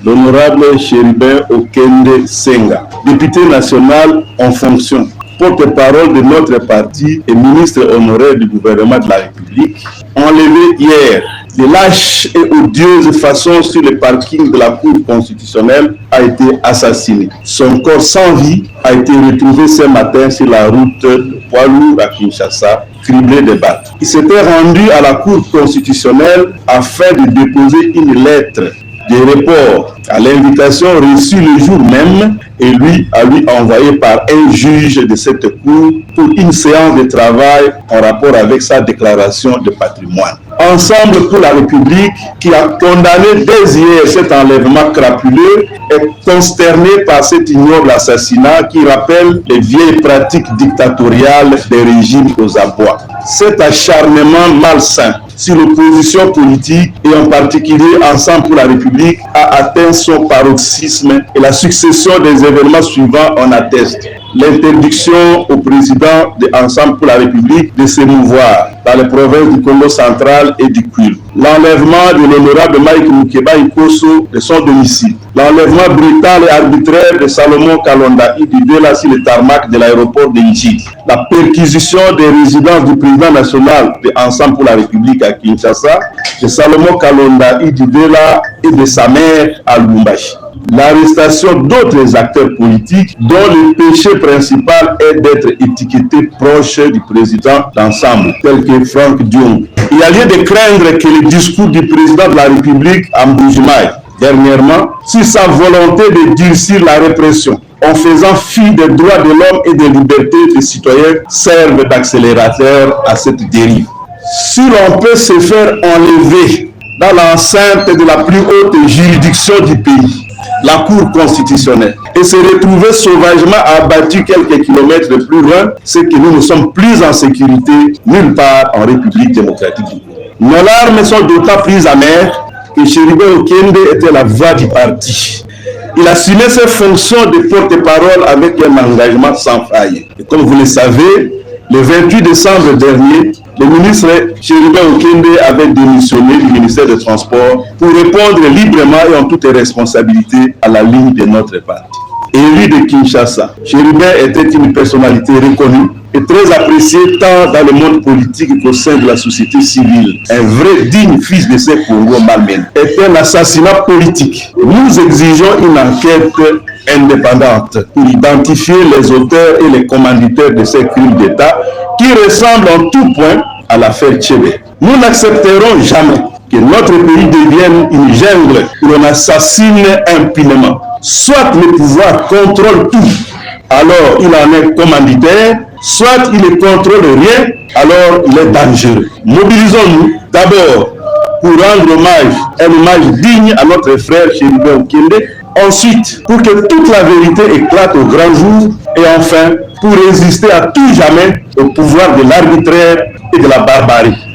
l'honorable Chérubin Okende Senga, député national en fonction, porte-parole de notre parti et ministre honoraire du gouvernement de la République, enlevé hier de lâche et odieuse façon sur le parking de la Cour constitutionnelle, a été assassiné. Son corps sans vie a été retrouvé ce matin sur la route de Poilour à Kinshasa, criblé de balles. Il s'était rendu à la Cour constitutionnelle afin de déposer une lettre de report à l'invitation reçue le jour même et lui envoyé par un juge de cette cour pour une séance de travail en rapport avec sa déclaration de patrimoine. Ensemble pour la République, qui a condamné dès hier cet enlèvement crapuleux, est consterné par cet ignoble assassinat qui rappelle les vieilles pratiques dictatoriales des régimes aux abois. Cet acharnement malsain sur l'opposition politique et en particulier Ensemble pour la République a atteint son paroxysme et la succession des événements suivants en atteste. L'interdiction au président de Ensemble pour la République de s'émouvoir dans les provinces du Congo central et du Kwilu. L'enlèvement de l'honorable Mike Mukeba Ikosso de son domicile. L'enlèvement brutal et arbitraire de Salomon Kalonda Idibela sur le tarmac de l'aéroport de Njidi. La perquisition des résidences du président national de Ensemble pour la République à Kinshasa, de Salomon Kalonda Idibela et de sa mère à Lubumbashi. L'arrestation d'autres acteurs politiques dont le péché principal est d'être étiquetés proches du président d'Ensemble, tel que Franck Diong. Il y a lieu de craindre que le discours du président de la République, Mbujimayi, dernièrement, sur sa volonté de durcir la répression, en faisant fi des droits de l'homme et des libertés des citoyens, serve d'accélérateur à cette dérive. Si l'on peut se faire enlever dans l'enceinte de la plus haute juridiction du pays, la Cour constitutionnelle, et se retrouver sauvagement abattu quelques kilomètres plus loin, c'est que nous ne sommes plus en sécurité nulle part en République démocratique du Congo. Nos larmes sont d'autant plus amères que Chérubin Okende était la voix du parti. Il assumait ses fonctions de porte-parole avec un engagement sans faille. Et comme vous le savez, le 28 décembre dernier, le ministre Chérubin Okende avait démissionné du ministère des Transports pour répondre librement et en toute responsabilité à la ligne de notre parti. Élu de Kinshasa, Chérubin était une personnalité reconnue et très appréciée tant dans le monde politique qu'au sein de la société civile. Un vrai digne fils de ces Congo malmenés. Est un assassinat politique. Nous exigeons une enquête indépendante pour identifier les auteurs et les commanditaires de ces crimes d'État qui ressemblent en tout point à l'affaire Tchébé. Nous n'accepterons jamais que notre pays devienne une jungle où l'on assassine impunément. Soit le pouvoir contrôle tout, alors il en est commanditaire, soit il ne contrôle rien, alors il est dangereux. Mobilisons-nous d'abord pour rendre un hommage digne à notre frère Chérubin Okende, ensuite pour que toute la vérité éclate au grand jour, et enfin pour résister à tout jamais au pouvoir de l'arbitraire et de la barbarie.